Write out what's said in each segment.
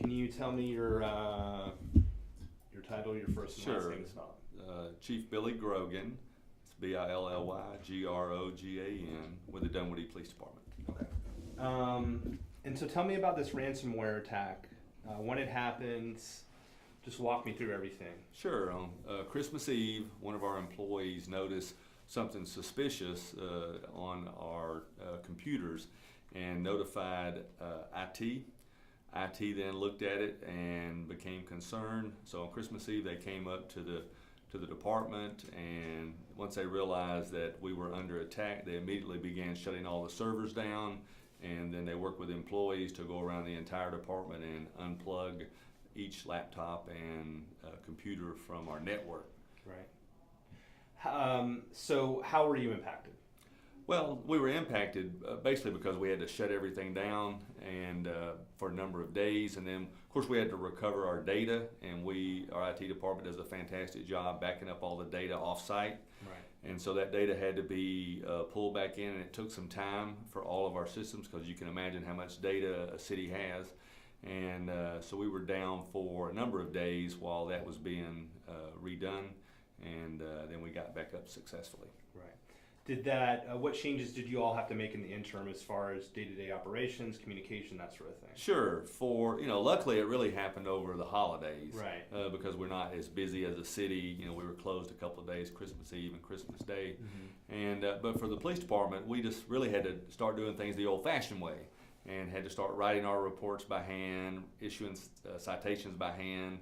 can you tell me your title, your first and last name spelling? Chief Billy Grogan. It's BILLYGROGAN with the Dunwoody Police Department. Okay. And so tell me about this ransomware attack. When it happens, just walk me through everything. Sure. On Christmas Eve, one of our employees noticed something suspicious on our computers and notified IT. IT then looked at it and became concerned. So on Christmas Eve, they came up to the department, and once they realized that we were under attack, they immediately began shutting all the servers down, and then they worked with employees to go around the entire department and unplug each laptop and computer from our network. Right. So how were you impacted? Well, we were impacted basically because we had to shut everything down and for a number of days, and then of course we had to recover our data, and our IT department does a fantastic job backing up all the data off-site. Right. And so that data had to be pulled back in, and it took some time for all of our systems, because you can imagine how much data a city has. And so we were down for a number of days while that was being redone, and then we got back up successfully. Right. What changes did you all have to make in the interim as far as day-to-day operations, communication, that sort of thing? Sure. Luckily it really happened over the holidays. Right. Because we're not as busy as a city. We were closed a couple of days, Christmas Eve and Christmas Day. Mm-hmm. But for the police department, we just really had to start doing things the old-fashioned way, and had to start writing our reports by hand, issuing citations by hand.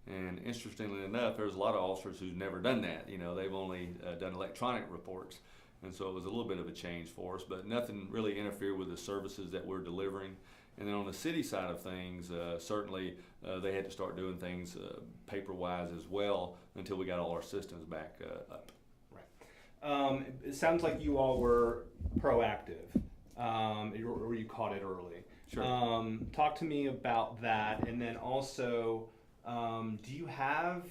And interestingly enough, there's a lot of officers who've never done that. They've only done electronic reports. And so it was a little bit of a change for us, but nothing really interfered with the services that we're delivering. And then on the city side of things, certainly they had to start doing things paper-wise as well until we got all our systems back up. Right. It sounds like you all were proactive, or you caught it early. Sure. Talk to me about that, and then also, do you have,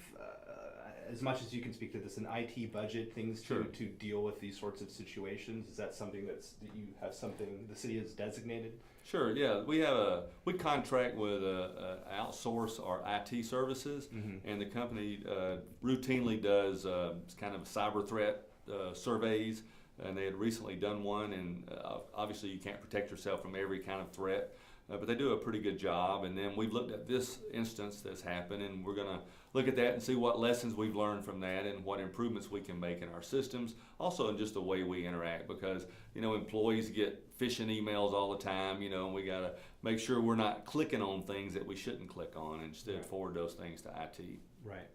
as much as you can speak to this, an IT budget, things Sure. to deal with these sorts of situations? Is that something that you have the city has designated? Sure, yeah. We contract with outsource our IT services, mm-hmm. and the company routinely does kind of cyber threat surveys, and they had recently done one, and obviously you can't protect yourself from every kind of threat. But they do a pretty good job, and then we've looked at this instance that's happened, and we're going to look at that and see what lessons we've learned from that and what improvements we can make in our systems, also in just the way we interact, because employees get phishing emails all the time, and we got to make sure we're not clicking on things that we shouldn't click on, and instead forward those things to IT. Right.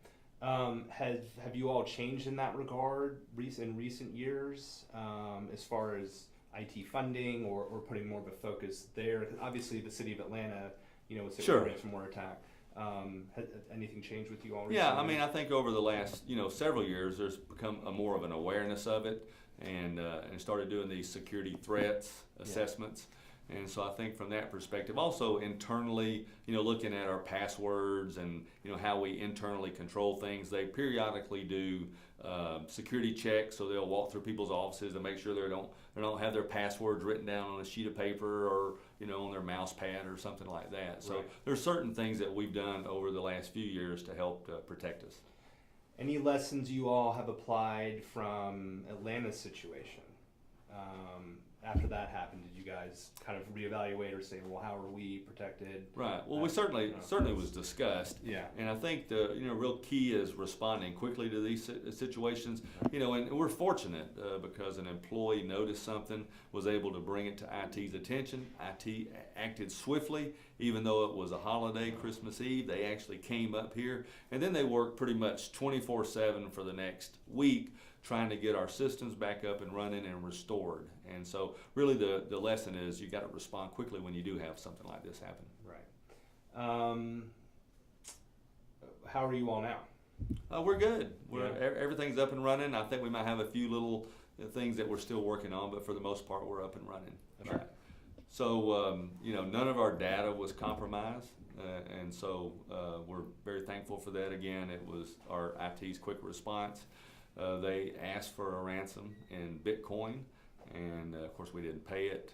Have you all changed in that regard in recent years, as far as IT funding or putting more of a focus there? Obviously, the city of Atlanta, was hit with a ransomware attack. Has anything changed with you all recently? Yeah, I think over the last several years, there's become more of an awareness of it, and started doing these security threats assessments. And so I think from that perspective, also internally, looking at our passwords and how we internally control things, they periodically do security checks. So they'll walk through people's offices to make sure they don't have their passwords written down on a sheet of paper or on their mouse pad or something like that. So there's certain things that we've done over the last few years to help protect us. Any lessons you all have applied from Atlanta's situation? After that happened, did you guys kind of reevaluate or say, well, how are we protected? Right. Well, we certainly was discussed. Yeah. And I think the real key is responding quickly to these situations. And we're fortunate because an employee noticed something, was able to bring it to IT's attention. IT acted swiftly, even though it was a holiday, Christmas Eve. They actually came up here, and then they worked pretty much 24/7 for the next week, trying to get our systems back up and running and restored. And so really the lesson is you got to respond quickly when you do have something like this happen. Right. How are you all now? We're good. Everything's up and running. I think we might have a few little things that we're still working on, but for the most part we're up and running. Sure. So none of our data was compromised, and so we're very thankful for that. Again, it was our IT's quick response. They asked for a ransom in Bitcoin, and of course we didn't pay it.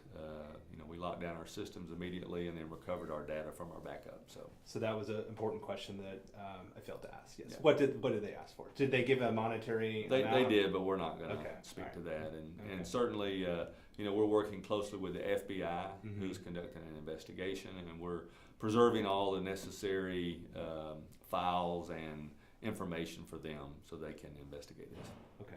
We locked down our systems immediately and then recovered our data from our backup. So that was an important question that I failed to ask. Yes. Yeah. What did they ask for? Did they give a monetary They amount? did, but we're not going to Okay. speak All to right. that. Okay. And certainly, we're working closely with the FBI, Mm-hmm. who's conducting an investigation, and we're preserving all the necessary files and information for them so they can investigate this. Okay.